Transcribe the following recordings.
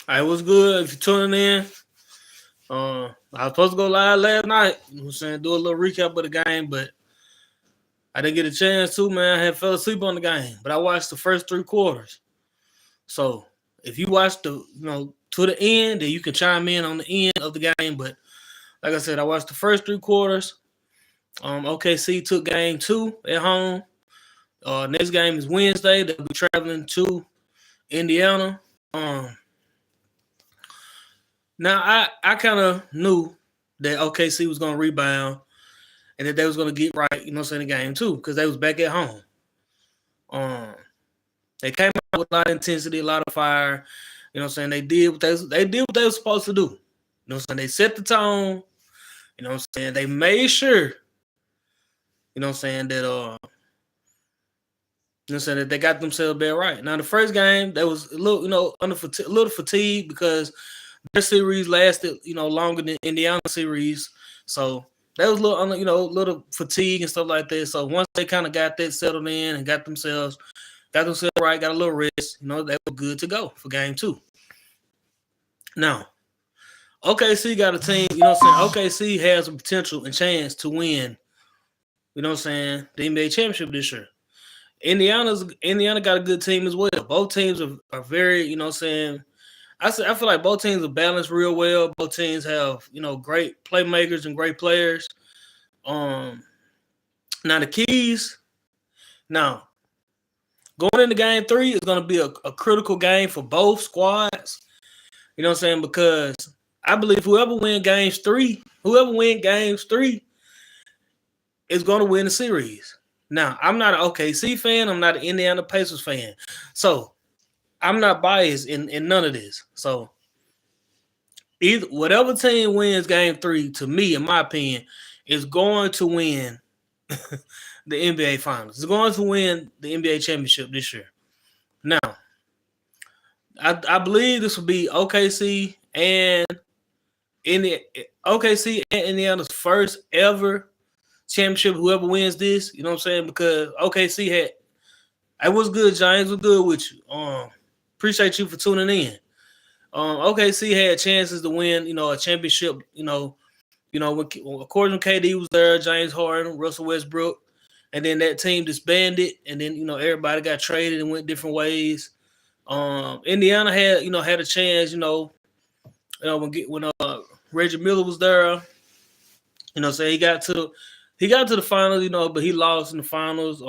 I was good. If you're tuning in, I was supposed to go live last night. You know what I'm saying? Do a little recap of the game, but I didn't get a chance to, man. I had fell asleep on the game, but I watched the first 3 quarters. So if you watch to the end, then you can chime in on the end of the game. But like I said, I watched the first 3 quarters. OKC took game 2 at home. Next game is Wednesday. They'll be traveling to Indiana. Um, Now I kind of knew that OKC was gonna rebound and that they was gonna get right, saying the game too, because they was back at home. Um, they came out with a lot of intensity, a lot of fire. Saying they did what they were supposed to do. Saying they set the tone. Saying they made sure. Saying that saying that they got themselves back right. Now the first game, they was a little under a little fatigued because their series lasted, longer than Indiana series. So that was a little, little fatigue and stuff like that. So once they kind of got that settled in and got themselves right, got a little rest, they were good to go for game 2. Now, OKC got a team, OKC has a potential and chance to win, the NBA championship this year. Indiana got a good team as well. Both teams are very, I feel like both teams are balanced real well. Both teams have, great playmakers and great players. Now the keys. Now, going into game 3 is going to be a critical game for both squads. Because I believe whoever wins games 3 is going to win the series. Now, I'm not an OKC fan. I'm not an Indiana Pacers fan. So, I'm not biased in none of this. So, whatever team wins game 3, to me, in my opinion, is going to win the NBA Finals. It's going to win the NBA championship this year. Now, I believe this will be OKC and Indiana's first ever championship. Whoever wins this, because OKC had. It was good, James. Was good with you. Appreciate you for tuning in. OKC had chances to win, a championship. According to KD was there, James Harden, Russell Westbrook, and then that team disbanded, and then everybody got traded and went different ways. Indiana had a chance, when Reggie Miller was there. So he got to the finals, but he lost in the finals.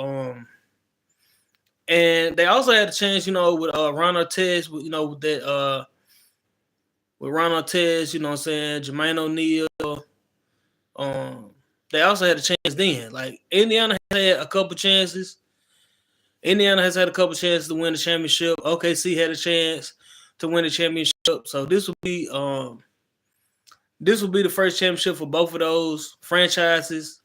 And they also had a chance, with Ron Artest, with Ron Artest, Jermaine O'Neal. They also had a chance then. Like Indiana had a couple chances. Indiana has had a couple chances to win the championship. OKC had a chance to win the championship. So this will be the first championship for both of those franchises.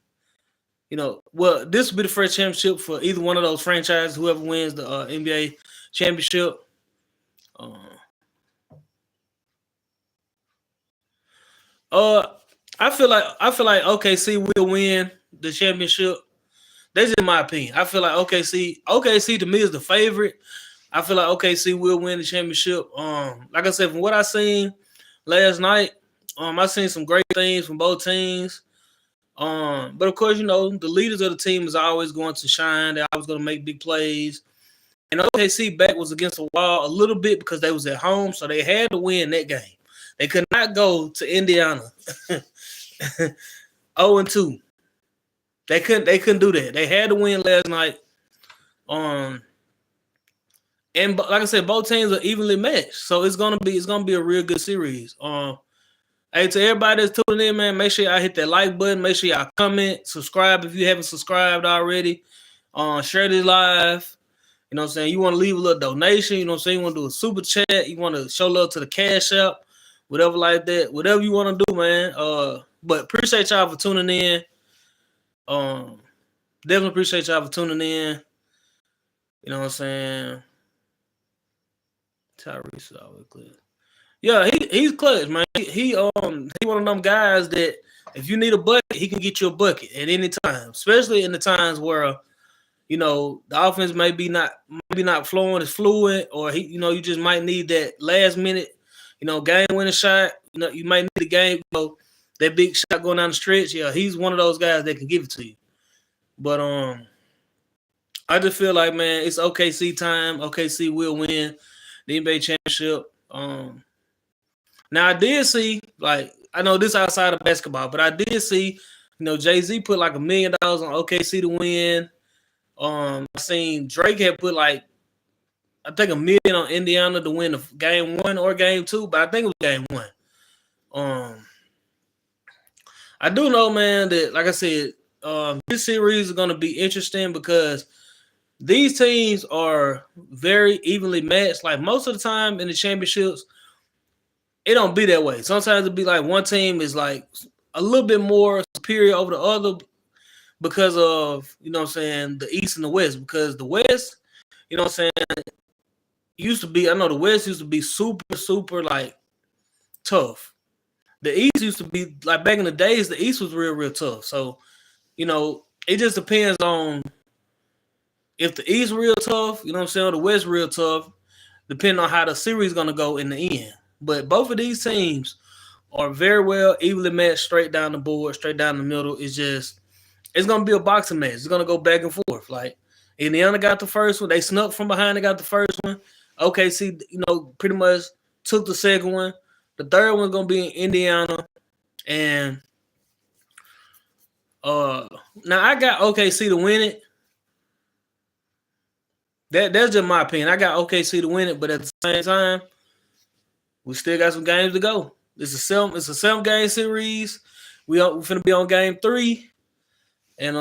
This will be the first championship for either one of those franchises, whoever wins the NBA championship. I feel like OKC will win the championship. That's just my opinion. I feel like OKC to me is the favorite. I feel like OKC will win the championship. Like I said, from what I seen last night, I seen some great things from both teams. But of course, the leaders of the team is always going to shine. They're always going to make big plays. And OKC back was against the wall a little bit because they was at home, so they had to win that game. They could not go to Indiana 0-2. They couldn't do that. They had to win last night. And like I said, both teams are evenly matched, so it's gonna be a real good series. Hey, to everybody that's tuning in, man, make sure y'all hit that like button. Make sure y'all comment, subscribe if you haven't subscribed already. Share this live. You know what I'm saying? You want to leave a little donation. You know what I'm saying? You want to do a super chat. You want to show love to the Cash App. Whatever like that. Whatever you want to do, man. But appreciate y'all for tuning in. Definitely appreciate y'all for tuning in. You know what I'm saying? Tyrese always clear. Yeah, he's clutch, man. He one of them guys that if you need a bucket, he can get you a bucket at any time, especially in the times where the offense maybe not flowing as fluid, or you just might need that last minute game winning shot. You might need a game, that big shot going down the stretch. Yeah, he's one of those guys that can give it to you. But I just feel like, man, it's OKC time. OKC will win the NBA championship. Now I did see, like, I know this outside of basketball, but I did see, Jay-Z put like $1 million on OKC to win. I seen Drake had put like, I think $1 million on Indiana to win the game 1 or game 2, but I think it was game 1. I do know, man, that like I said, this series is going to be interesting because these teams are very evenly matched. Like most of the time in the championships, it don't be that way. Sometimes it be like one team is like a little bit more superior over the other because of, the East and the West. Because the West, used to be, I know the West used to be super, super like tough. The East used to be like back in the days, the East was real, real tough. So, it just depends on if the East real tough, or the West real tough, depending on how the series is gonna go in the end. But both of these teams are very well evenly matched, straight down the board, straight down the middle. It's gonna be a boxing match. It's gonna go back and forth. Like Indiana got the first one, they snuck from behind. They got the first one. OKC, pretty much took the second one. The third one's gonna be in Indiana, and now I got OKC to win it. That's just my opinion. I got OKC to win it, but at the same time, we still got some games to go. It's a 7-game series. We're finna be on game 3. And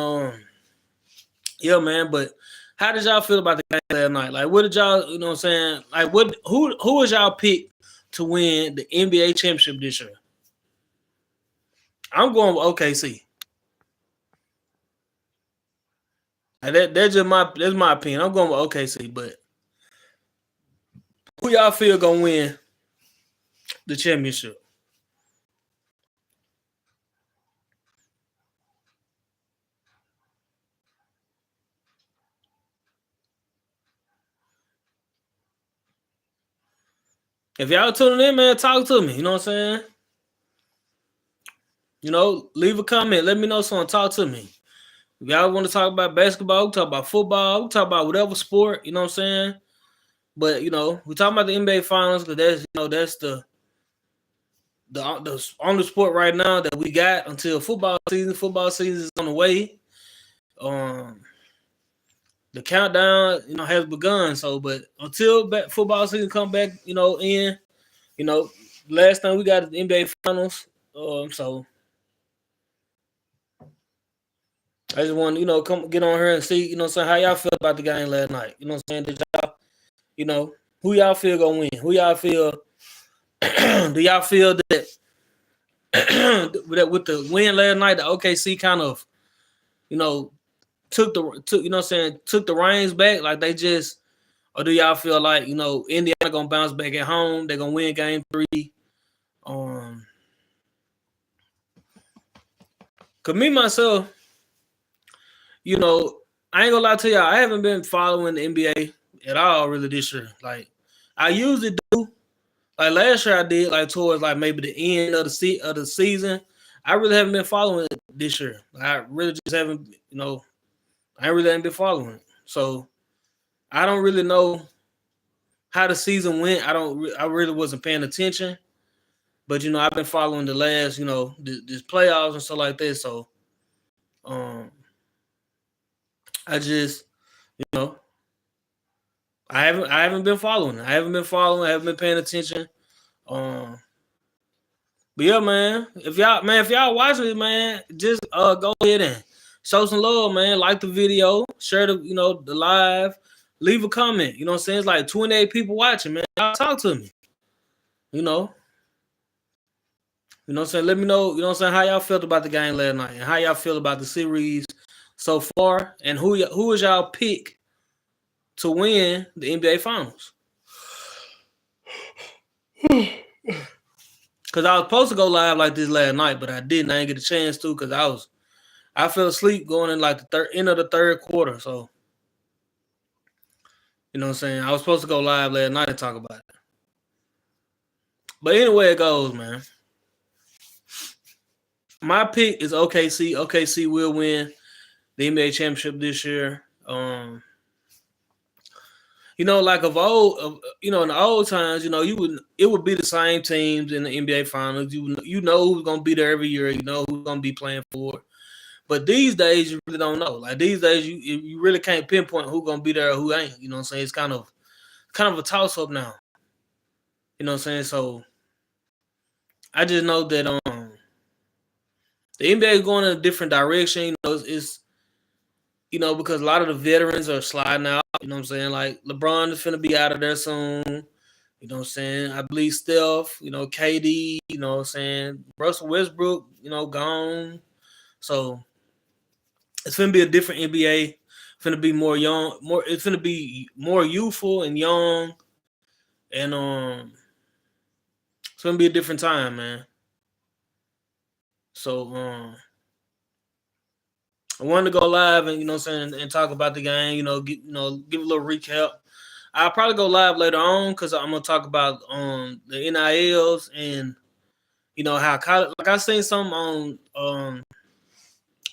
yeah, man, but how did y'all feel about the game last night? Like, what did y'all, what I'm saying? Like, who was y'all pick to win the NBA championship this year? I'm going with OKC. Like that's my opinion. I'm going with OKC, but who y'all feel gonna win the championship? If y'all tuning in, man, talk to me. You know what I'm saying? Leave a comment. Let me know something. Talk to me. If y'all want to talk about basketball, we talk about football, we talk about whatever sport, you know what I'm saying? But, we talking about the NBA finals because that's the only sport right now that we got until football season. Football season is on the way. The countdown, has begun. So, but until football season come back, in, last time we got the NBA finals. So I just want to, come get on here and see, how y'all feel about the game last night. You know what I'm saying? Did y'all, who y'all feel gonna win? Who y'all feel? Do y'all feel that that with the win last night, the OKC kind of, took the reins back, like they just, or do y'all feel like Indiana gonna bounce back at home? They're gonna win game 3. Cause me myself, I ain't gonna lie to y'all, I haven't been following the NBA at all really this year. Like I usually do. Like last year I did, like towards like maybe the end of the season. I really haven't been following it this year. I really just haven't, I really haven't been following it. So I don't really know how the season went. I really wasn't paying attention. But I've been following the last, this playoffs and stuff like that. So I just, I haven't been following. I haven't been paying attention. But yeah, man. If y'all watching it, man, just go ahead and show some love, man. Like the video, share the the live, leave a comment. You know what I'm saying? It's like 28 people watching, man. Y'all talk to me. You know what I'm saying? Let me know, what I'm saying, how y'all felt about the game last night and how y'all feel about the series so far, and who is y'all pick to win the NBA Finals? Because I was supposed to go live like this last night, but I didn't. I didn't get a chance to because I fell asleep going in like the end of the third quarter. So, you know what I'm saying? I was supposed to go live last night and talk about it. But anyway, it goes, man. My pick is OKC. OKC will win the NBA championship this year. Like of old, in the old times, it would be the same teams in the NBA finals. You know who's gonna be there every year. You know who's gonna be playing for it. But these days, you really don't know. Like these days, you really can't pinpoint who's gonna be there or who ain't. You know what I'm saying? It's kind of a toss up now. You know what I'm saying? So I just know that the NBA is going in a different direction. It's because a lot of the veterans are sliding out. You know what I'm saying? Like LeBron is finna be out of there soon. You know what I'm saying? I believe Steph, KD, you know what I'm saying? Russell Westbrook, gone. So it's finna be a different NBA. It's finna be more young, it's finna be more youthful and young. And it's gonna be a different time, man. So I wanted to go live and and talk about the game. Give a little recap. I'll probably go live later on because I'm gonna talk about the NILs and how college. Like I seen some on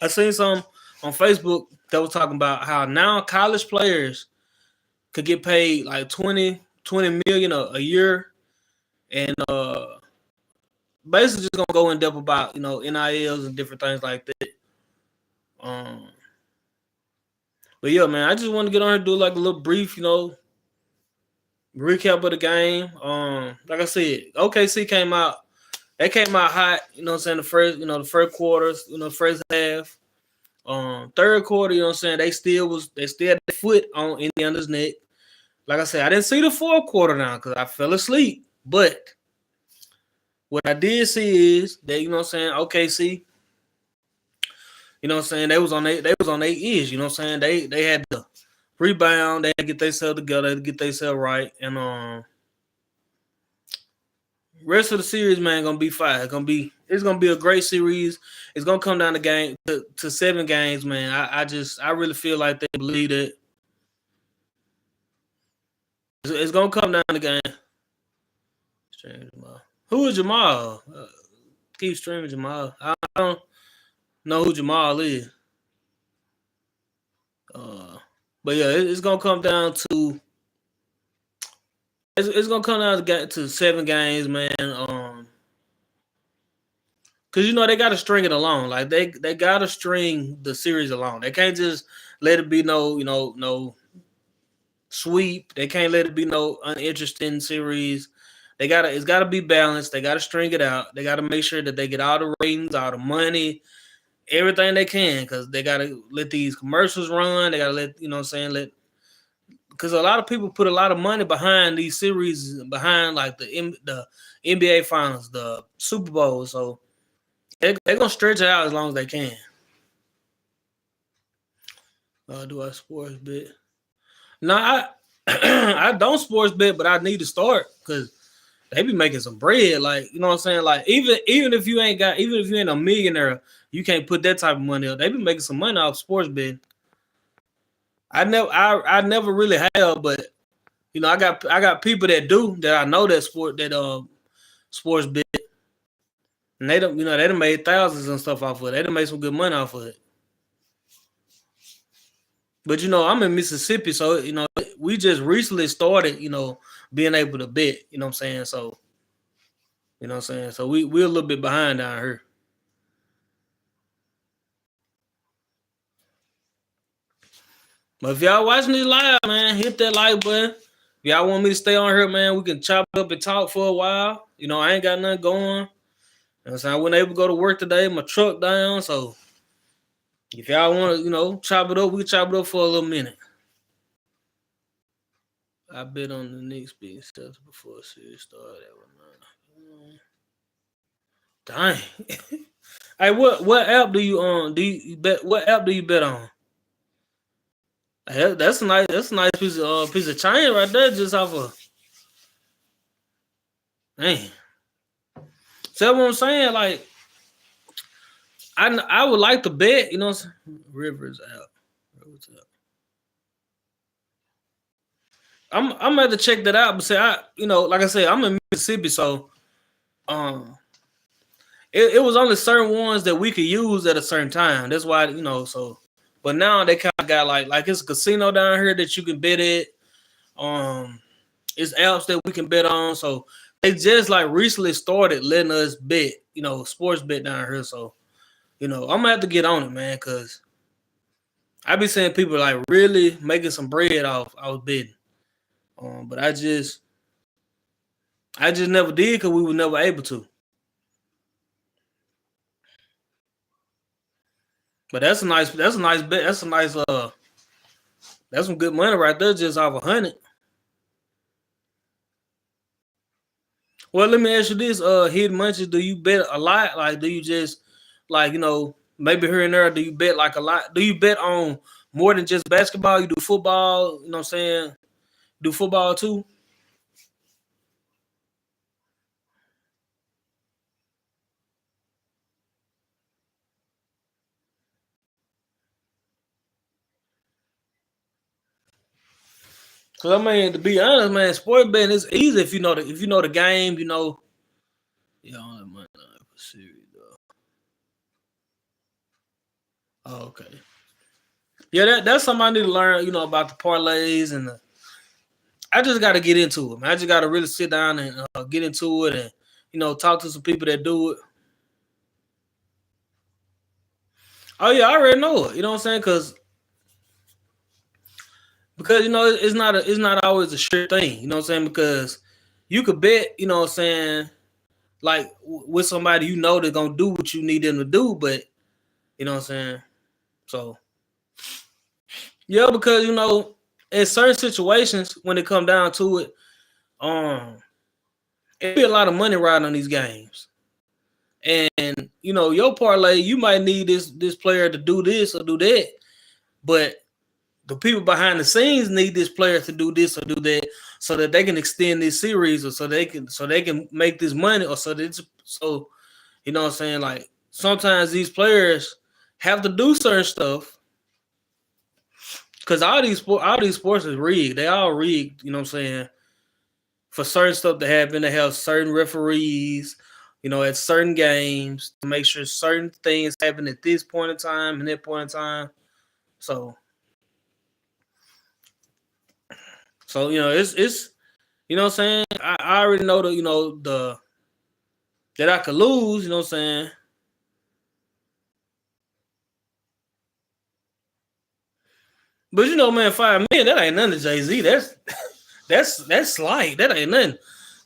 Facebook that was talking about how now college players could get paid like 20 million a year, and basically just gonna go in depth about NILs and different things like that. But yeah, man, I just want to get on here and do like a little brief, recap of the game. Like I said, OKC came out. They came out hot. You know what I'm saying? The first quarters. First half. Third quarter. You know what I'm saying? They still had their foot on Indiana's neck. Like I said, I didn't see the fourth quarter now because I fell asleep. But what I did see is that OKC. You know what I'm saying? They was on their ears. You know what I'm saying? They had to rebound. They had to get themselves together, to get themselves right. And rest of the series, man, gonna be fire. It's gonna be a great series. It's gonna come down to 7 games, man. I really feel like they believe it. It's gonna come down to game. Who is Jamal? Keep streaming Jamal. I don't know who Jamal is. But yeah, it's gonna come down to it's gonna come down to 7 games, man. Cause they gotta string it along. Like they gotta string the series along. They can't just let it be no sweep. They can't let it be no uninteresting series. It's gotta be balanced. They gotta string it out. They gotta make sure that they get all the ratings, all the money, everything they can, because they gotta let these commercials run. They gotta let because a lot of people put a lot of money behind these series, behind like the NBA finals, the Super Bowl. So they're gonna stretch it out as long as they can. Do I sports bet? No, I don't sports bet, but I need to start because they be making some bread. Like, you know what I'm saying? Like even if you ain't a millionaire, you can't put that type of money up. They be making some money off sports betting. I never really have, but I got people that do, that I know that sports bet, and they done made thousands and stuff off of it. They done made some good money off of it. But I'm in Mississippi, so we just recently started, being able to bet. You know what I'm saying? So So we're a little bit behind down here. But if y'all watching this live, man, hit that like button. If y'all want me to stay on here, man, we can chop it up and talk for a while. I ain't got nothing going. I wasn't able to go to work today. My truck down. So if y'all want to, chop it up, we can chop it up for a little minute. I bet on the Knicks being set before the series started. Dang. Hey, what app do you on? Bet? What app do you bet on? That's a nice piece of chain right there, just off of. Man, see what I'm saying? Like, I would like to bet. Rivers out. I'm gonna have to check that out. But say like I said, I'm in Mississippi, so um, it was only certain ones that we could use at a certain time. That's why, so. But now they kind of got like it's a casino down here that you can bet at. It's apps that we can bet on. So they just like recently started letting us bet, sports bet down here. So, I'm gonna have to get on it, man, because I be seeing people like really making some bread off betting. But I just never did because we were never able to. But that's a nice bet. That's some good money right there just off 100. Well, let me ask you this: hidden munches, do you bet a lot? Like, do you just like maybe here and there? Do you bet like a lot? Do you bet on more than just basketball? You do football? You know what I'm saying? Do football too? Cause I mean, to be honest, man, sport betting is easy if you know the game. Yeah, all that money for series though. Oh, okay. Yeah, that's something I need to learn. About the parlays and I just got to get into it, man. I just got to really sit down and get into it, and talk to some people that do it. Oh yeah, I already know it. You know what I'm saying? Because it's not always a sure thing. You know what I'm saying? Because you could bet. You know what I'm saying? Like with somebody they're gonna do what you need them to do, but you know what I'm saying. So yeah, because in certain situations when it come down to it, it be a lot of money riding on these games. And your parlay, you might need this player to do this or do that, but the people behind the scenes need this player to do this or do that so that they can extend this series or so they can make this money or so you know what I'm saying, like sometimes these players have to do certain stuff because all these sports is rigged. They all rigged, you know what I'm saying, for certain stuff to happen. They have certain referees, at certain games to make sure certain things happen at this point in time and that point in time. So it's you know what I'm saying. I already know the that I could lose. You know what I'm saying. But man, $5 million, that ain't nothing to Jay-Z. That's slight. That ain't nothing.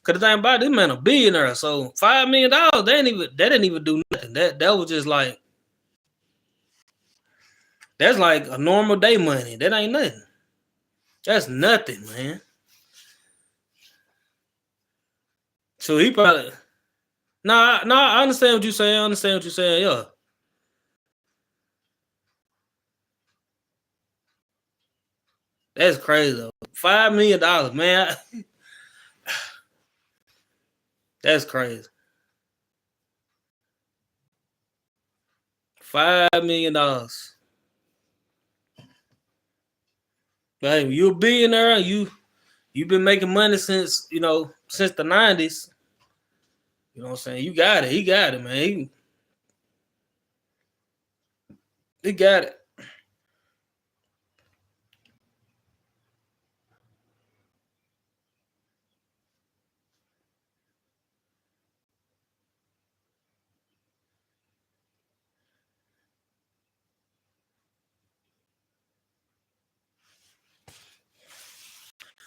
Cause the thing about this man a billionaire. So $5 million, that didn't even do nothing. That was just like that's like a normal day money. That ain't nothing. That's nothing, man. So he probably I understand what you're saying. I understand what you're saying, yeah. That's crazy though. $5 million, man. That's crazy. $5 million. But hey, you a billionaire, you've been making money since since the 90s. You know what I'm saying? You got it. He got it, man. He got it.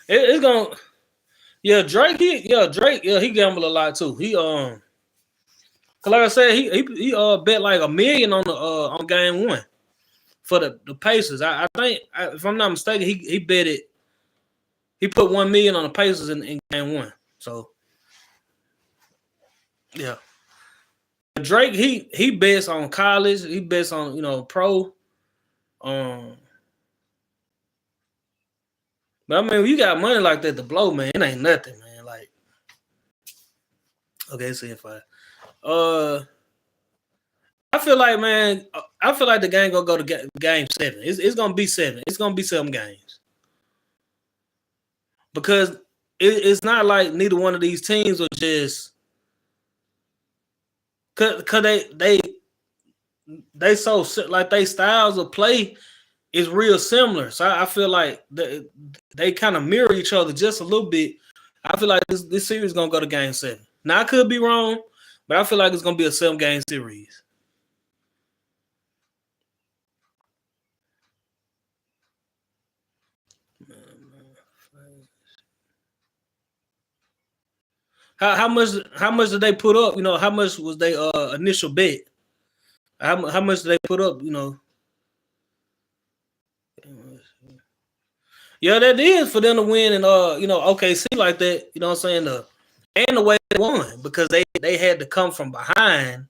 It's gonna Drake, he gamble a lot too. Cause like I said, he bet like $1 million on game one for the Pacers. I think if I'm not mistaken, he bet it. He put $1 million on the Pacers in game one. So yeah, Drake he bets on college. He bets on pro. Um, but I mean, when you got money like that to blow, man, it ain't nothing, man. Like okay, see if I feel like, man, I feel like the game gonna go to game 7. It's gonna be 7. It's gonna be 7 games because it's not like neither one of these teams are just cause they so like they styles of play is real similar. So I feel like they kind of mirror each other just a little bit. I feel like this series is gonna go to game 7. Now I could be wrong, but I feel like it's gonna be a 7-game series. How much did they put up? You know, how much was they initial bet? How much did they put up? You know. Yeah, that is for them to win and you know, OKC like that, you know what I'm saying? And the way they won, because they had to come from behind,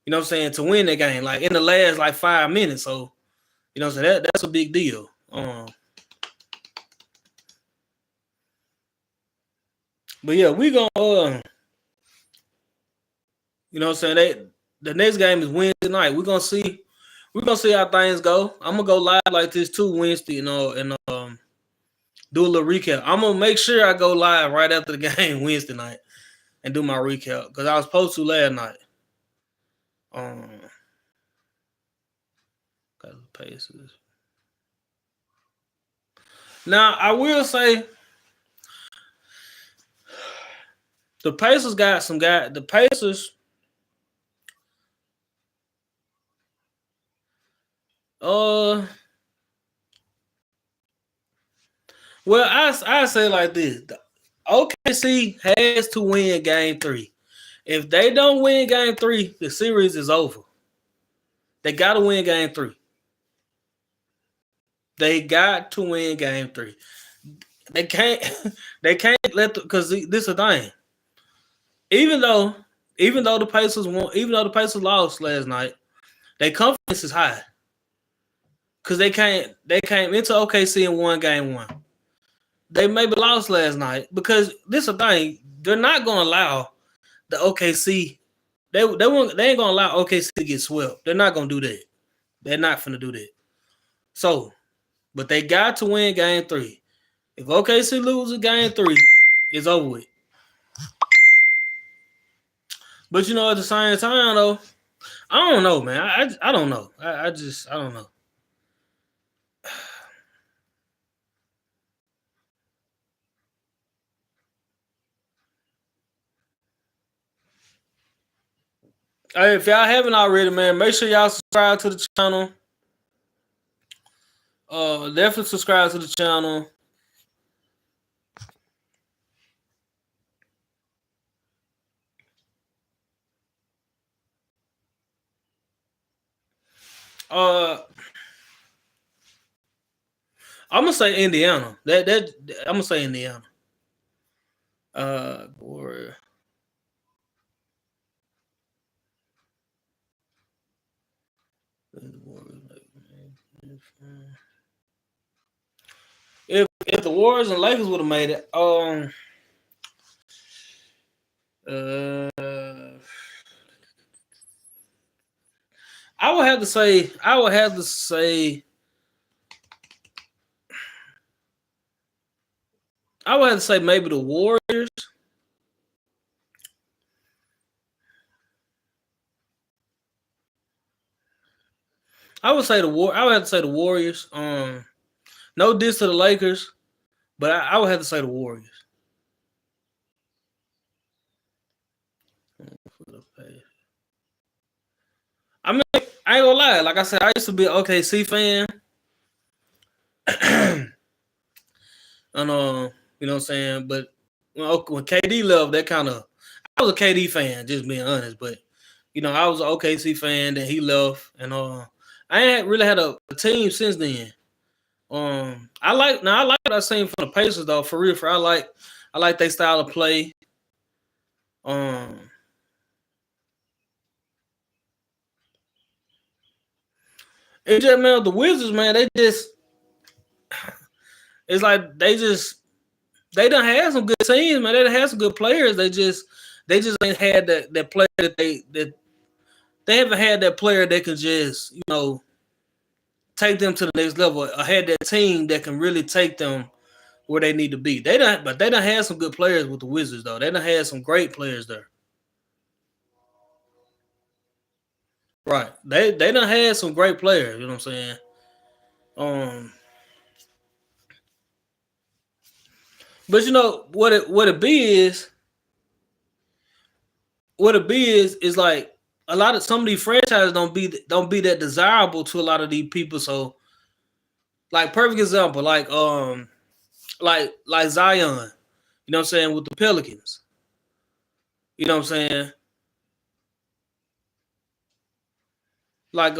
you know what I'm saying, to win that game, like in the last like 5 minutes. So, you know what I'm saying, that's a big deal. But yeah, we gonna you know what I'm saying, the next game is Wednesday night. We're gonna see how things go. I'm gonna go live like this too Wednesday, you know, and do a little recap. I'm gonna make sure I go live right after the game Wednesday night and do my recap, because I was supposed to last night. Got the Pacers. Now I will say the Pacers got some guy. The Pacers, well, I say like this: the OKC has to win Game 3. If they don't win Game 3, the series is over. They got to win Game 3. They got to win Game 3. They can't let because this is the thing. Even though the Pacers won, even though the Pacers lost last night, their confidence is high. Because they came into OKC and won Game 1. They maybe lost last night because this is the thing. They're not gonna allow the OKC. They ain't gonna allow OKC to get swept. They're not gonna do that. They're not gonna do that. So, but they got to win Game 3. If OKC loses Game 3, it's over with. But you know, at the same time though, I don't know, man. I don't know. I don't know. Hey, if y'all haven't already, man, make sure y'all subscribe to the channel. Definitely subscribe to the channel. I'm gonna say Indiana. That I'm gonna say Indiana. Or if the Warriors and Lakers would have made it, I would have to say maybe the Warriors. I would have to say the Warriors. No diss to the Lakers, but I would have to say the Warriors. I mean, I ain't gonna lie. Like I said, I used to be an OKC fan. And you know what I'm saying? But when KD left, that kind of, I was a KD fan, just being honest. But you know, I was an OKC fan. Then he left, and I ain't really had a team since then. I like what I seen from the Pacers though. For real, I like their style of play. It just, man, the Wizards, man, it's like they done had some good teams, man. They done had some good players. They just ain't had that player that they haven't had that player that can just, you know, take them to the next level. Or had that team that can really take them where they need to be. They done had some good players with the Wizards though. They done had some great players there. Right. They done had some great players, you know what I'm saying? Um but you know what it be is what it be is like a lot of some of these franchises don't be that desirable to a lot of these people. So like perfect example, like Zion, you know what I'm saying, with the Pelicans. You know what I'm saying? Like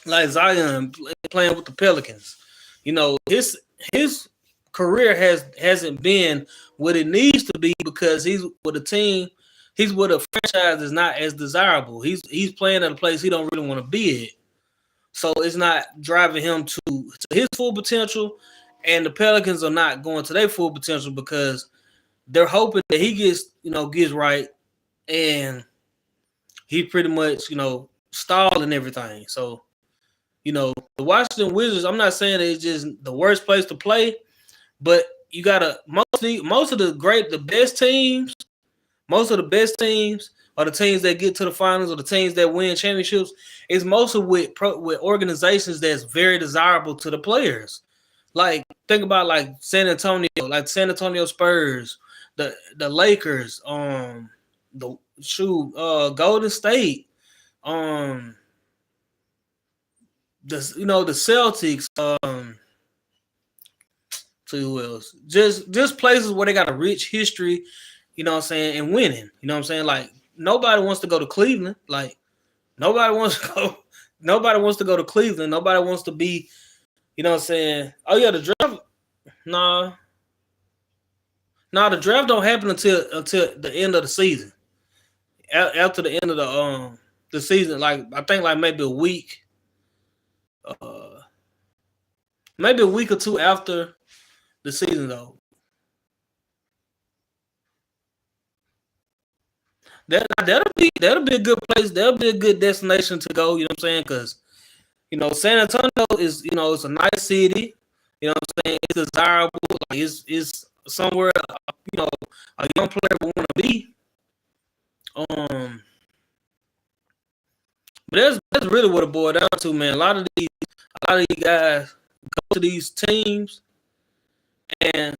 like Zion playing with the Pelicans. You know, his career hasn't been what it needs to be because he's with a team, he's with a franchise that's not as desirable. He's playing at a place he don't really want to be at. So it's not driving him to his full potential, and the Pelicans are not going to their full potential because they're hoping that he gets right, and he pretty much stalling everything. So the Washington Wizards, I'm not saying it's just the worst place to play, but you gotta most of the best teams, most of the best teams are the teams that get to the finals or the teams that win championships. It's mostly with organizations that's very desirable to the players. Like think about like San Antonio Spurs, the Lakers, Golden State, um, the Celtics, to who else? Just places where they got a rich history, you know what I'm saying, and winning. You know what I'm saying? Like nobody wants to go to Cleveland. Like nobody wants to go. Nobody wants to go to Cleveland. Nobody wants to be. You know what I'm saying? Oh yeah, the draft. Nah, nah, the draft don't happen until the end of the season. After the end of the season, like I think like uh, maybe a week or two after the season though. That'll be a good place. That'll be a good destination to go. You know what I'm saying? Because San Antonio is it's a nice city. You know what I'm saying? It's desirable. Like it's somewhere you know a young player would want to be. Um, but that's really what it boiled down to, man. A lot of these guys go to these teams, and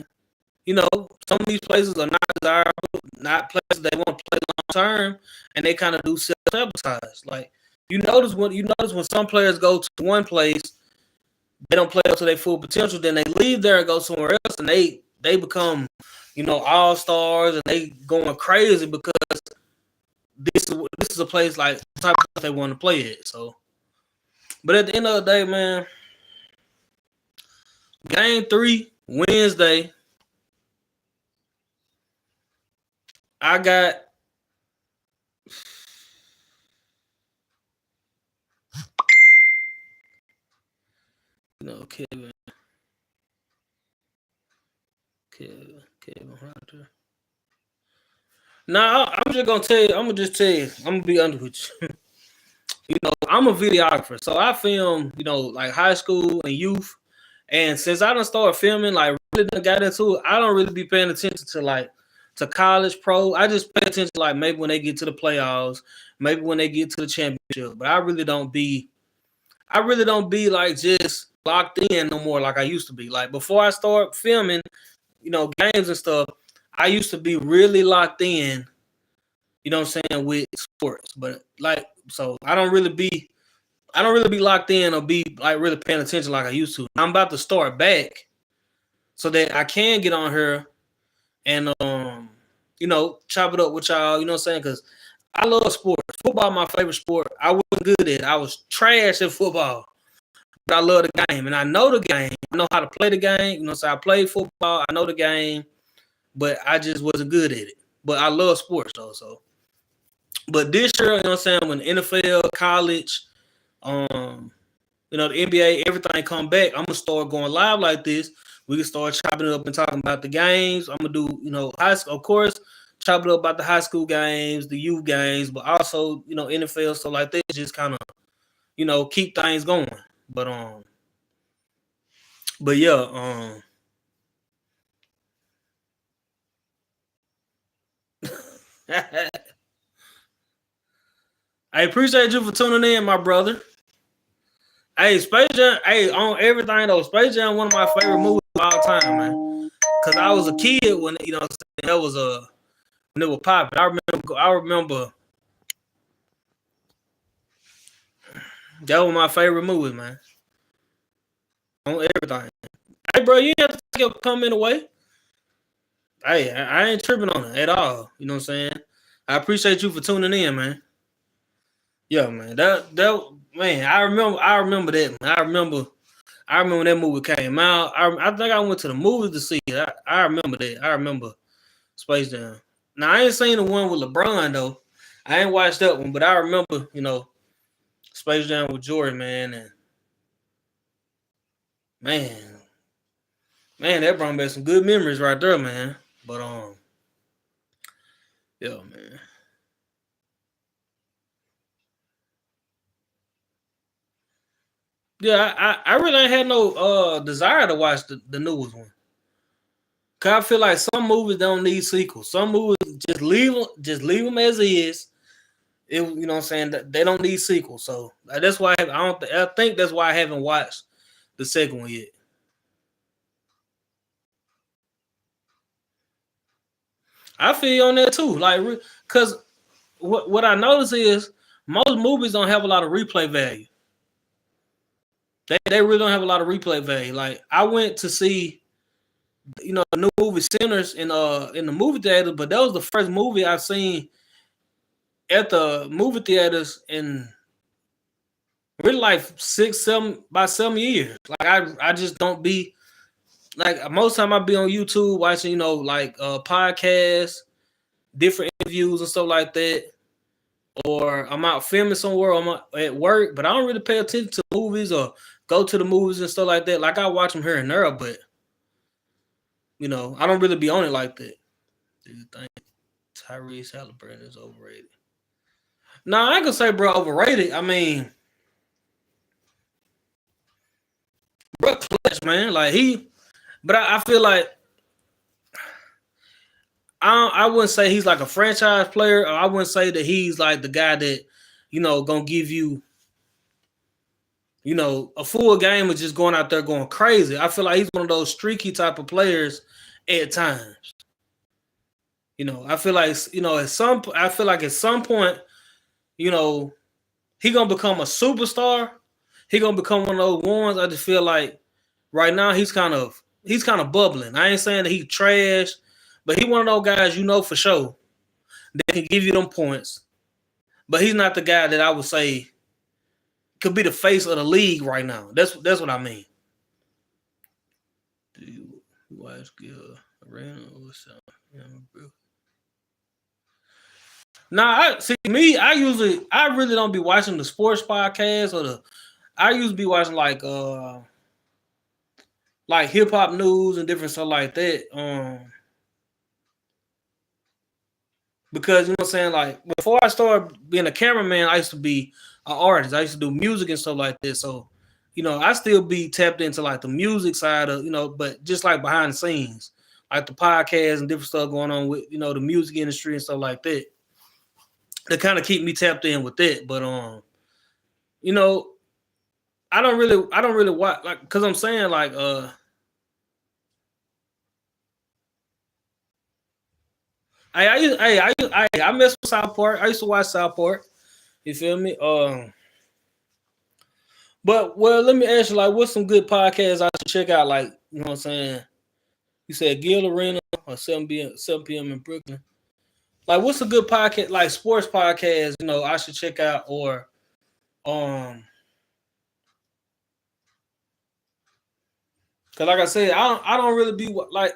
some of these places are not desirable, not places they want to play long term, and they kind of do self sabotage. Like you notice when some players go to one place, they don't play up to their full potential. Then they leave there and go somewhere else, and they become all stars, and they going crazy because this is a place like the type of place they want to play at. So, but at the end of the day, man, Game 3 Wednesday, I got Kevin Hunter. Nah, I'm just gonna tell you. I'm gonna just tell you. I'm gonna be honest with you. I'm a videographer, so I film, like high school and youth. And since I done started filming, like really done got into it, I don't really be paying attention to college pro. I just pay attention like maybe when they get to the playoffs, maybe when they get to the championship. But I really don't be like just locked in no more like I used to be. Like before I start filming, games and stuff, I used to be really locked in, what I'm saying, with sports. But like so I don't really be locked in or be like really paying attention like I used to. I'm about to start back so that I can get on here and chop it up with y'all, you know what I'm saying? Because I love sports. Football my favorite sport. I wasn't good at it. I was trash at football. But I love the game and I know the game. I know how to play the game. So I played football. I know the game, but I just wasn't good at it. But I love sports though. So but this year, you know what I'm saying, when the NFL, college, the NBA, everything come back, I'm gonna start going live like this. We can start chopping it up and talking about the games. I'm gonna do, high school, of course, chop it up about the high school games, the youth games, but also, NFL stuff like that. Just kind of, keep things going. But yeah, I appreciate you for tuning in, my brother. Hey, Space Jam. Hey, on everything though, Space Jam one of my favorite movies of all time, man. Cause I was a kid when that was when it was popping. I remember that was my favorite movie, man. On everything. Hey, bro, you have to take your comment away. Hey, I ain't tripping on it at all. You know what I'm saying? I appreciate you for tuning in, man. Yeah, man. That man, I remember that. Man. I remember when that movie came out. I think I went to the movies to see it. I remember that. I remember Space Jam. Now I ain't seen the one with LeBron though. I ain't watched that one, but I remember, Space Jam with Jordan, man, and that brought back some good memories right there, man. But yeah, man. Yeah, I really ain't had no desire to watch the newest one. Cause I feel like some movies don't need sequels. Some movies just leave them as is. You know what I'm saying? They don't need sequels. So that's why I think that's why I haven't watched the second one yet. I feel you on that too. Like, cause what I notice is most movies don't have a lot of replay value. They really don't have a lot of replay value. Like I went to see, the new movie Sinners in the movie theater, but that was the first movie I've seen at the movie theaters in really like 7 years. Like I just don't be like most time I be on YouTube watching, like podcasts, different interviews and stuff like that. Or I'm out filming somewhere, I'm at work, but I don't really pay attention to movies or go to the movies and stuff like that. Like I watch them here and there, but I don't really be on it like that. Do you think Tyrese Halliburton is overrated? No, I can say bro overrated. I mean, bro clutch, man. Like but I feel like I wouldn't say he's like a franchise player. Or I wouldn't say that he's like the guy that, gonna give you, a full game of just going out there going crazy. I feel like he's one of those streaky type of players at times. I feel like at some point, he gonna become a superstar. He gonna become one of those ones. I just feel like right now he's kind of bubbling. I ain't saying that he trash, but he one of those guys, for sure, that can give you them points. But he's not the guy that I would say could be the face of the league right now. That's what I mean. Do you watch Gil Arena or something? Nah, I really don't be watching the sports podcast I used to be watching like hip hop news and different stuff like that. Because you know what I'm saying, like before I started being a cameraman, I used to be an artist. I used to do music and stuff like that. So, I still be tapped into like the music side of, but just like behind the scenes, like the podcast and different stuff going on with, the music industry and stuff like that. To kind of keep me tapped in with that. But I don't really watch like because I'm saying like I mess with South Park. I used to watch South Park. You feel me? But let me ask you, like, what's some good podcasts I should check out? Like, you know what I'm saying? You said Gil Arena or 7 p.m. in Brooklyn. Like, what's a good podcast, like sports podcast, I should check out or because like I said, I don't really be like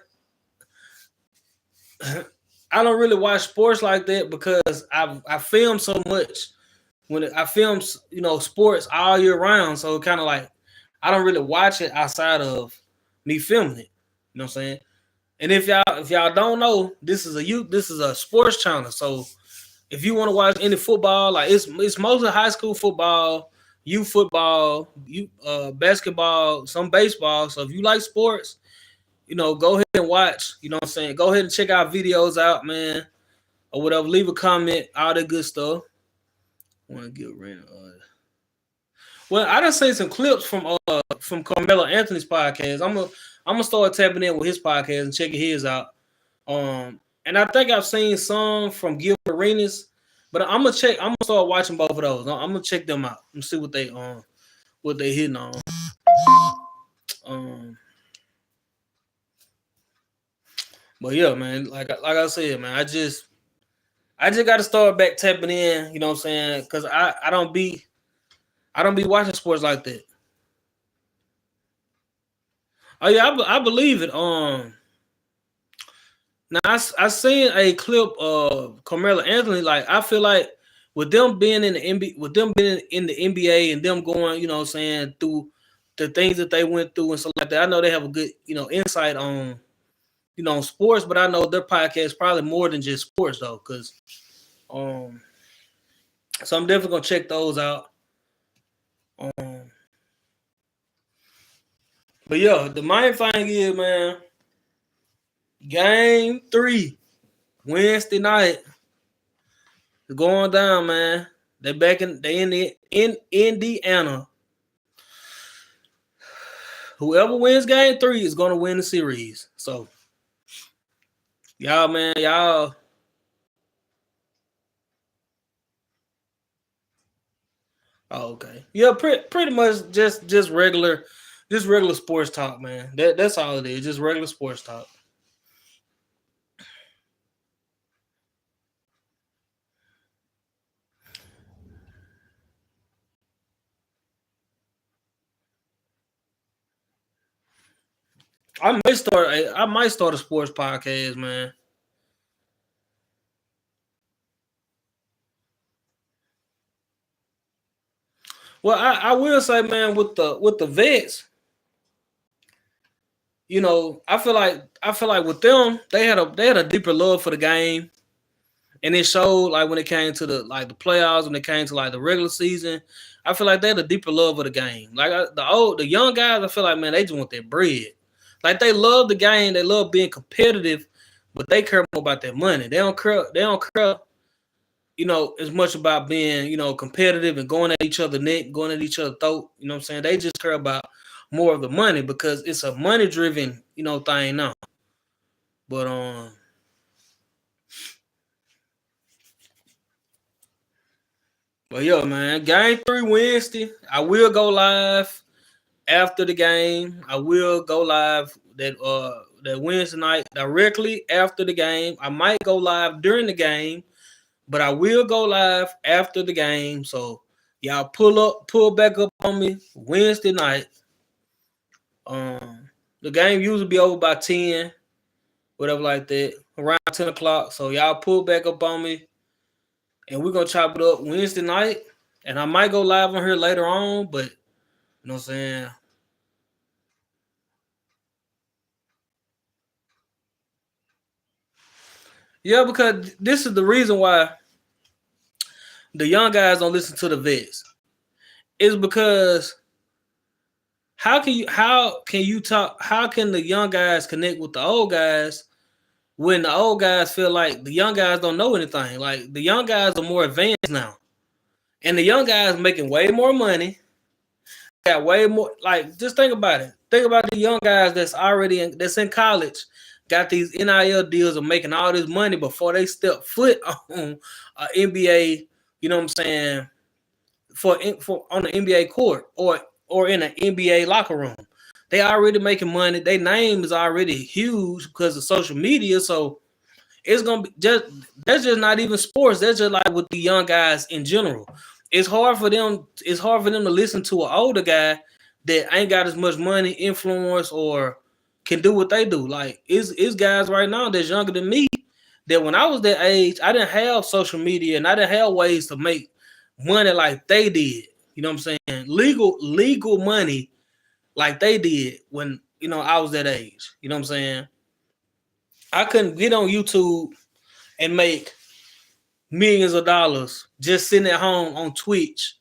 I don't really watch sports like that because I film so much I film sports all year round, so kind of like I don't really watch it outside of me filming it. You know what I'm saying? And if y'all don't know, this is a sports channel. So if you want to watch any football, like it's mostly high school football, youth football, basketball, some baseball. So if you like sports, go ahead and watch. You know what I'm saying? Go ahead and check our videos out, man, or whatever. Leave a comment, all that good stuff. Want to get rid of. Well, I done seen some clips from Carmelo Anthony's podcast. I'm gonna start tapping in with his podcast and checking his out. And I think I've seen some from Gilbert Arenas, but I'm gonna check. I'm gonna start watching both of those. I'm gonna check them out and see what they hitting on. But yeah, man, like I said, man, I just got to start back tapping in. You know what I'm saying? Because I don't be watching sports like that. Oh yeah, I believe it. Now I seen a clip of Carmelo Anthony. Like I feel like with them being in the NBA, with them being in the NBA and them going, you know what I'm saying, through the things that they went through and stuff like that. I know they have a good, insight on, sports, but I know their podcast is probably more than just sports though, because so I'm definitely gonna check those out. But yeah, the main thing is, man, Game 3, Wednesday night, it's going down, man. They in Indiana. Whoever wins Game 3 is gonna win the series. So, y'all, man, y'all. Oh, okay. Yeah, pretty much just regular sports talk, man. That's all it is. Just regular sports talk. I might start a sports podcast, man. Well, I will say, man, with the vets, I feel like with them, they had a deeper love for the game, and it showed like when it came to the playoffs, when it came to like the regular season. I feel like they had a deeper love of the game. Like the young guys, I feel like, man, they just want their bread. Like they love the game, they love being competitive, but they care more about their money. They don't care, as much about being, competitive and going at each other neck, going at each other throat. You know what I'm saying? They just care about more of the money because it's a money driven, thing now. But yeah, man, Game 3 Wednesday. I will go live after the game. I will go live that Wednesday night directly after the game. I might go live during the game, but I will go live after the game. So y'all pull back up on me Wednesday night. The game usually be over by 10, whatever like that, around 10 o'clock. So y'all pull back up on me, and we're gonna chop it up Wednesday night. And I might go live on here later on, but you know what I'm saying? Yeah, because this is the reason why the young guys don't listen to the vets. It's because how can the young guys connect with the old guys when the old guys feel like the young guys don't know anything? Like the young guys are more advanced now. And the young guys making way more money. Got way more, like, just think about it. Think about the young guys that's in college, got these NIL deals of making all this money before they step foot on NBA, you know what I'm saying, for on the NBA court or in an NBA locker room. They already making money. Their name is already huge because of social media. So it's gonna be that's just not even sports. That's just like with the young guys in general. It's hard for them to listen to an older guy that ain't got as much money, influence, or can do what they do. Like it's guys right now that's younger than me that when I was that age, I didn't have social media and I didn't have ways to make money like they did. You know what I'm saying? Legal money like they did when, I was that age. You know what I'm saying? I couldn't get on YouTube and make millions of dollars just sitting at home on Twitch,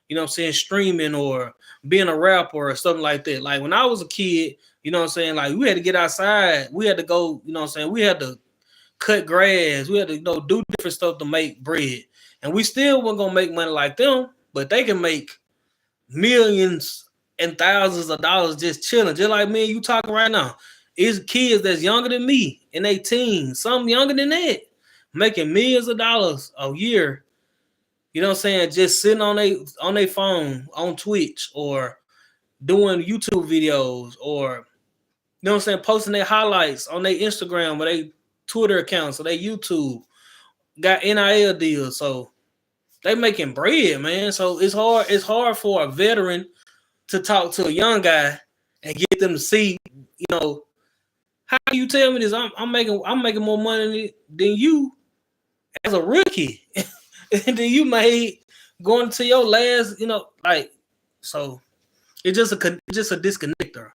you know what I'm saying, streaming or being a rapper or something like that. Like when I was a kid, you know what I'm saying, like we had to get outside. We had to go, you know what I'm saying, we had to cut grass. We had to, do different stuff to make bread. and we still weren't gonna make money like them, but they can make millions and thousands of dollars just chilling, just like me and you talking right now. It's kids that's younger than me in their teens, some younger than that, making millions of dollars a year. You know what I'm saying? Just sitting on their phone on Twitch or doing YouTube videos, or you know what I'm saying, posting their highlights on their Instagram or their Twitter accounts or their YouTube. Got NIL deals, so they making bread, man. So it's hard. It's hard for a veteran to talk to a young guy and get them to see, you know, how you tell me this? I'm making more money than you as a rookie, and then you made going to your last, you know, like, so it's just a disconnector.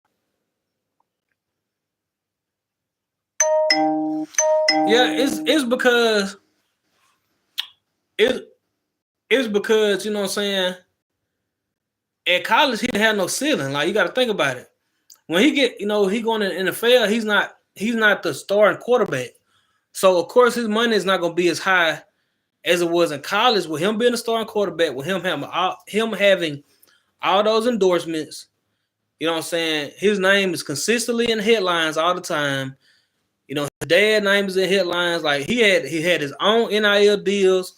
Yeah, it's because it's because, you know what I'm saying, at college he didn't have no ceiling. Like, you got to think about it. When he get, you know, he going to the NFL, he's not the starting quarterback. So of course his money is not going to be as high as it was in college, with him being a starting quarterback, with him having all those endorsements. You know what I'm saying? His name is consistently in headlines all the time. You know, his dad's name is in headlines. Like, he had his own NIL deals.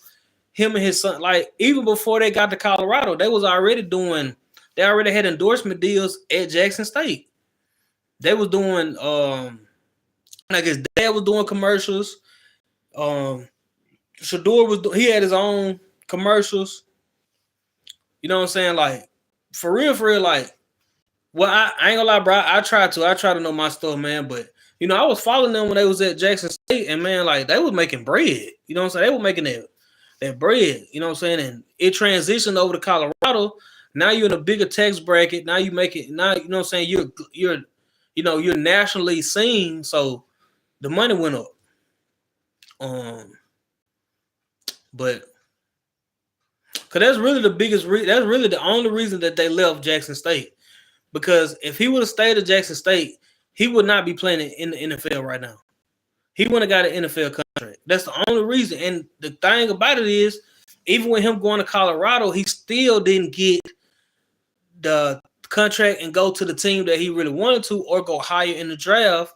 Him and his son, like, even before they got to Colorado, they already had endorsement deals at Jackson State. They was doing like, his dad was doing commercials. Shedeur he had his own commercials. You know what I'm saying? Like, for real, like, well, I ain't gonna lie, bro. I try to know my stuff, man. But, you know, I was following them when they was at Jackson State, and man, like, they was making bread. You know what I'm saying? They were making that bread. You know what I'm saying? And it transitioned over to Colorado. Now you're in a bigger tax bracket. Now you make it. Now, you know what I'm saying, you're nationally seen. So the money went up. But because that's really the biggest that's really the only reason that they left Jackson State. Because if he would have stayed at Jackson State, he would not be playing in the NFL right now. He wouldn't have got an NFL contract. That's the only reason. And the thing about it is, even with him going to Colorado, he still didn't get the contract and go to the team that he really wanted to, or go higher in the draft,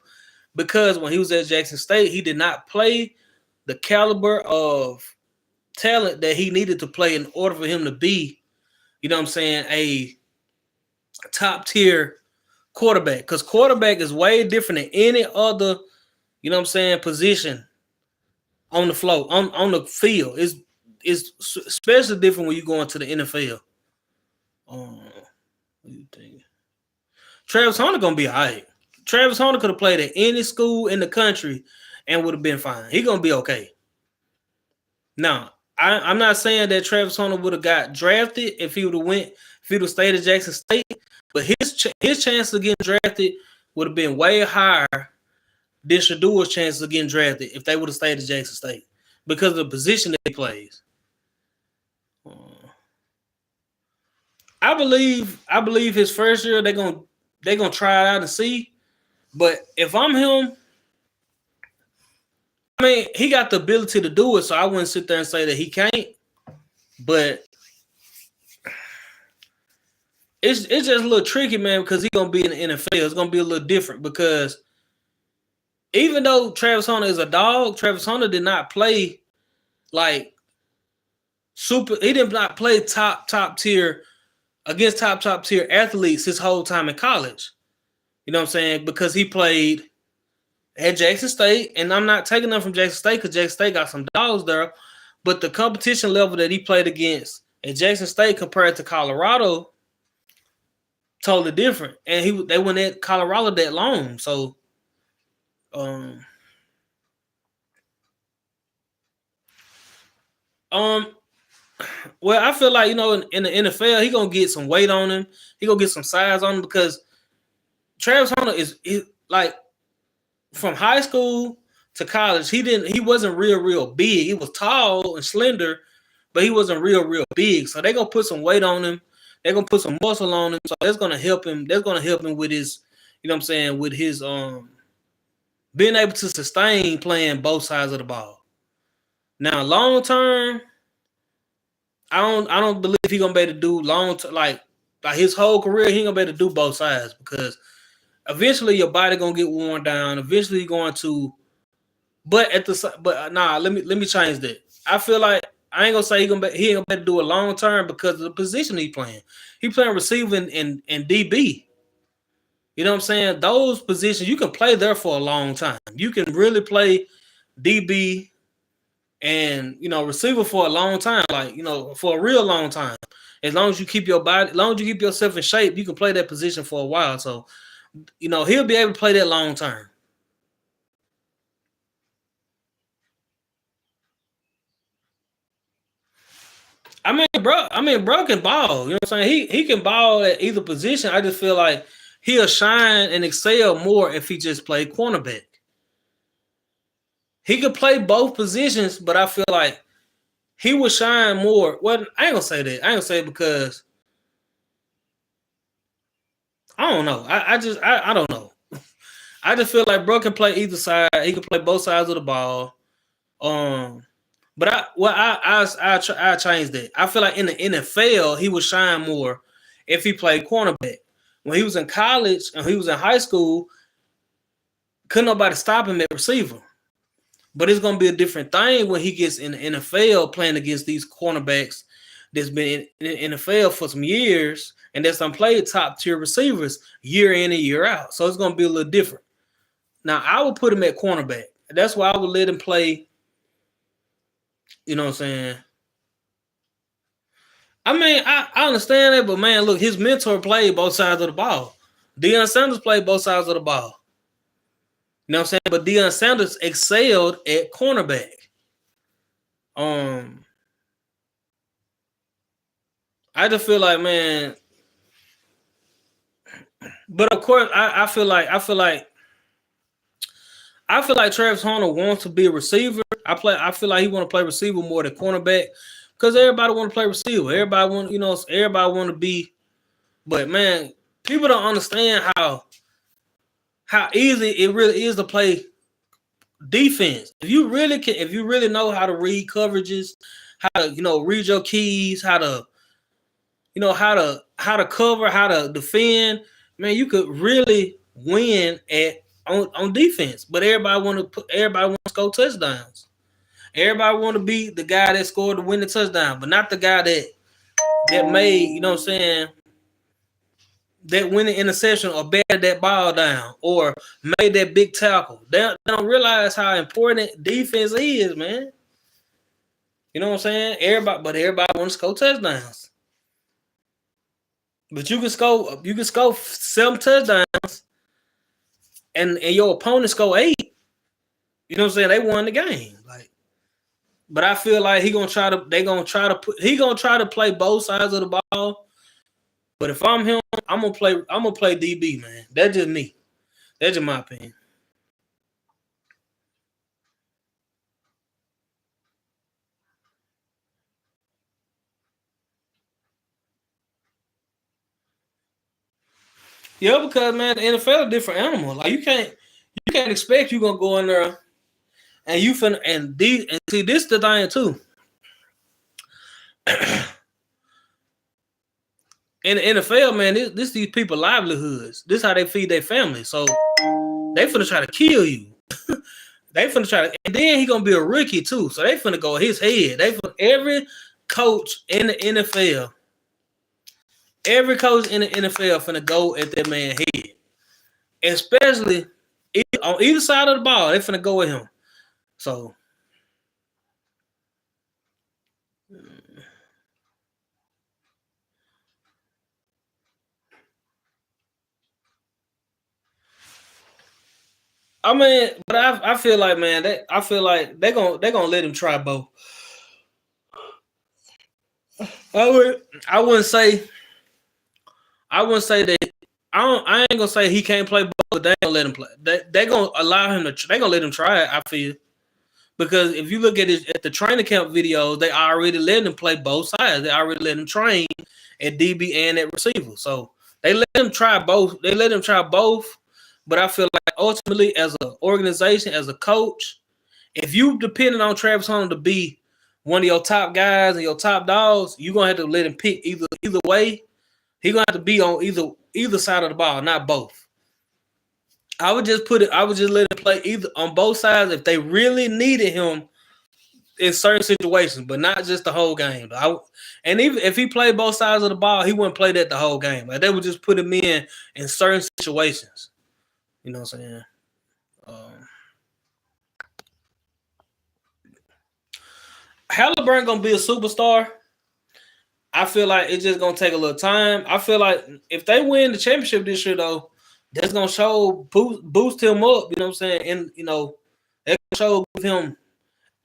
because when he was at Jackson State, he did not play the caliber of talent that he needed to play in order for him to be, you know what I'm saying, a top tier quarterback. Because quarterback is way different than any other, you know what I'm saying, position on the floor, on the field. It's especially different when you go into the NFL. What do you think? Travis Hunter gonna be all right. Travis Hunter could have played at any school in the country and would have been fine. He gonna be okay. Now, I'm not saying that Travis Hunter would have got drafted if he would have stayed at Jackson State, but his chance of getting drafted would have been way higher than Shedeur's chances of getting drafted if they would have stayed at Jackson State, because of the position that he plays. I believe his first year they're gonna try it out and see. But if I'm him, I mean, he got the ability to do it, so I wouldn't sit there and say that he can't. But it's just a little tricky, man, because he's gonna be in the NFL. It's gonna be a little different, because even though Travis Hunter is a dog, Travis Hunter did not play like super. He did not play top tier against top tier athletes his whole time in college. You know what I'm saying? Because he played at Jackson State, and I'm not taking them from Jackson State because Jackson State got some dogs there, but the competition level that he played against at Jackson State compared to Colorado, totally different. And they went at Colorado that long, so well, I feel like, you know, in the NFL, he gonna get some weight on him. He gonna get some size on him, because Travis Hunter is like, from high school to college, he wasn't real big. He was tall and slender, but he wasn't real big. So they're gonna put some weight on him. They're gonna put some muscle on him. So that's gonna help him. That's gonna help him with his, you know what I'm saying, with his being able to sustain playing both sides of the ball. Now, long term, I don't believe he gonna be able to do like his whole career. He ain't gonna be able to do both sides because eventually your body gonna get worn down. Eventually you're going to. But nah, let me change that. I feel like I ain't gonna say he ain't gonna be able to do it long term because of the position he playing. He playing receiving and DB. You know what I'm saying? Those positions you can play there for a long time. You can really play DB and receiver for a long time, like for a real long time. As long as you keep your body, as long as you keep yourself in shape, you can play that position for a while. So, he'll be able to play that long term. Bro can ball. You know what I'm saying? He can ball at either position. I just feel like he'll shine and excel more if he just played cornerback. He could play both positions, but I feel like he would shine more. Well, I ain't gonna say that. I ain't gonna say it because I don't know. I don't know. I just feel like bro can play either side. He can play both sides of the ball. But I change that. I feel like in the NFL he would shine more if he played cornerback. When he was in college and he was in high school, couldn't nobody stop him at receiver. But it's gonna be a different thing when he gets in the NFL playing against these cornerbacks that's been in the NFL for some years and that's played top tier receivers year in and year out. So it's gonna be a little different. Now I would put him at cornerback. That's why I would let him play. You know what I'm saying? I understand that, but man, look, his mentor played both sides of the ball. Deion Sanders played both sides of the ball. You know what I'm saying? But Deion Sanders excelled at cornerback. I just feel like, man. But of course, I feel like Travis Hunter wants to be a receiver. I feel like he want to play receiver more than cornerback because everybody want to play receiver. Everybody want to be. But man, people don't understand how easy it really is to play defense. If you really know how to read coverages, how to read your keys, how to cover, how to defend, man, you could really win on defense. But everybody want to score touchdowns. Everybody want to be the guy that scored the winning touchdown, but not the guy that made, you know what I'm saying, that winning interception or batted that ball down or made that big tackle. They don't realize how important defense is, man. You know what I'm saying? Everybody wants to score touchdowns. But you can score 7 touchdowns and your opponent score 8. You know what I'm saying? They won the game. But I feel like he gonna try to play both sides of the ball. But if I'm him, I'm gonna play DB, man. That's just me. That's just my opinion. Yeah, because man, the NFL is a different animal. Like you can't expect you gonna go in there and you finna and see this the thing too. In the NFL, man, this these people livelihoods. This how they feed their family. So they finna try to kill you. They finna try to, and then he gonna be a rookie too. So they finna go his head. Every coach in the NFL, finna go at that man's head. Especially on either side of the ball, they finna go at him. So but I feel like, man, they're gonna let him try both. I wouldn't say that. I ain't gonna say he can't play both, but they gonna let him play. They gonna allow him to. They gonna let him try it. I feel because if you look at the training camp videos, they already let him play both sides. They already let him train at DB and at receiver. So they let him try both. But I feel like ultimately, as an organization, as a coach, if you depended on Travis Hunter to be one of your top guys and your top dogs, you're gonna have to let him pick either way. He gonna have to be on either side of the ball, not both. I would just let him play either on both sides if they really needed him in certain situations, but not just the whole game. And even if he played both sides of the ball, he wouldn't play that the whole game. Like they would just put him in certain situations. You know what I'm saying? Halliburton gonna be a superstar. I feel like it's just gonna take a little time. I feel like if they win the championship this year, though, that's gonna boost him up. You know what I'm saying? And that show him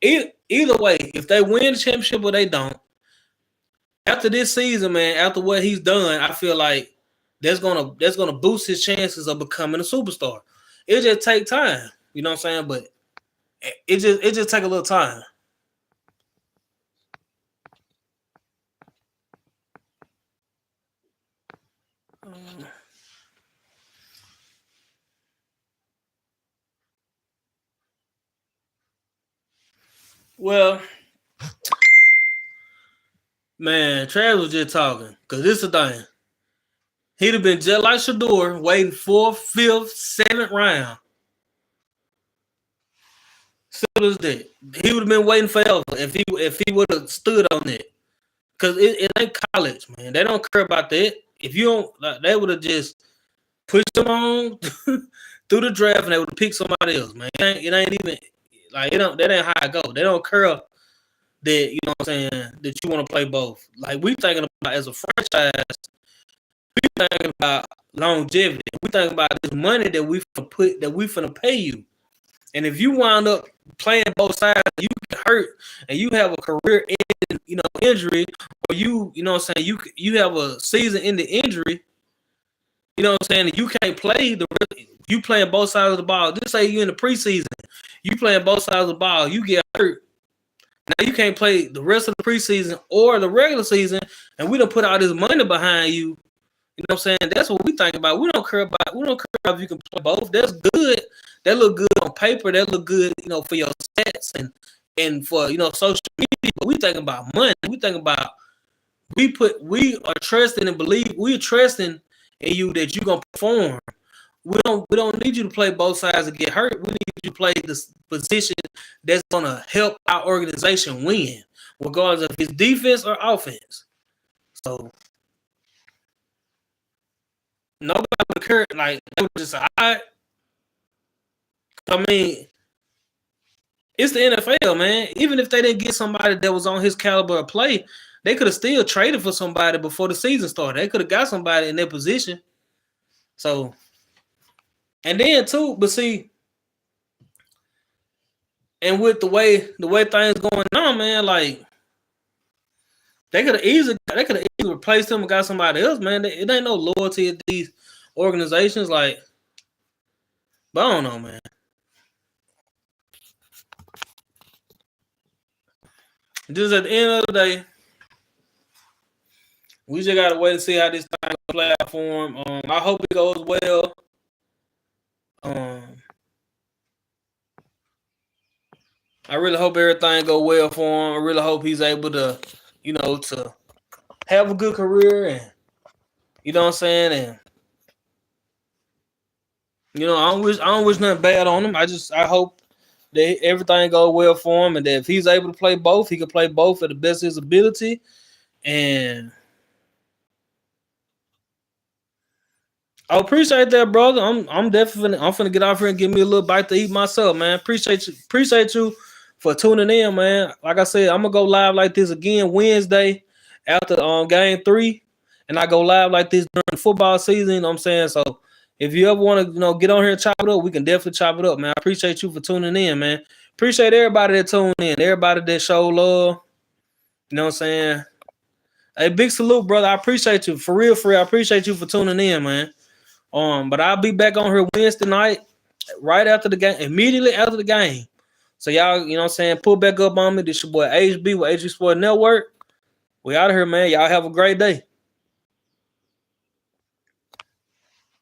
either way. If they win the championship or they don't, after this season, man, after what he's done, I feel like that's gonna boost his chances of becoming a superstar. It just take time. You know what I'm saying? But it just take a little time. Well, man, Travis was just talking because this is the thing. He'd have been just like Shedeur, waiting 4th, 5th, 7th round. Simple as that. He would have been waiting forever if he would have stood on it. Because it ain't college, man. They don't care about that. If you don't, they would have just pushed him on through the draft and they would have picked somebody else, man. It ain't even like that ain't how it go. They don't care that, you know what I'm saying, that you want to play both. Like we thinking about as a franchise, we thinking about longevity. We thinking about this money that we finna pay you. And if you wind up playing both sides, you get hurt and you have a career injury, or you know what I'm saying, you have a season ending injury, you know what I'm saying, and you can't play you playing both sides of the ball. Just say you in the preseason, you playing both sides of the ball, you get hurt. Now you can't play the rest of the preseason or the regular season, and we don't put all this money behind you. You know what I'm saying? That's what we think about. We don't care if you can play both. That's good. That look good on paper. That look good, for your stats and for social media. But we thinking about money. We thinking about we are trusting and believe. We're trusting in you that you're gonna perform. We don't need you to play both sides and get hurt. We need you to play this position that's gonna help our organization win, regardless of his defense or offense. So nobody would care. Like they were just I mean, it's the NFL, man. Even if they didn't get somebody that was on his caliber of play, they could have still traded for somebody before the season started. They could have got somebody in their position. So, and then too, but see, and with the way things going on, man, like they could have easily replaced him and got somebody else, man. It ain't no loyalty at these organizations, like. But I don't know, man. Just at the end of the day, we just gotta wait and see how this thing play out for him. I hope it goes well. I really hope everything go well for him. I really hope he's able to, to have a good career, and you know what I'm saying. And I don't wish nothing bad on him. I hope that everything go well for him, and that if he's able to play both, he can play both at the best of his ability. And I appreciate that, brother. I'm finna get off here and give me a little bite to eat myself, man. Appreciate you for tuning in, man. Like I said, I'm gonna go live like this again Wednesday after game 3, and I go live like this during the football season. You know what I'm saying? So if you ever want to, get on here and chop it up, we can definitely chop it up, man. I appreciate you for tuning in, man. Appreciate everybody that tuned in, everybody that showed love. You know what I'm saying? Hey, big salute, brother. I appreciate you. For real. I appreciate you for tuning in, man. But I'll be back on here Wednesday night, right after the game, immediately after the game. So y'all, you know what I'm saying, pull back up on me. This your boy HB with HB Sport Network. We out of here, man. Y'all have a great day.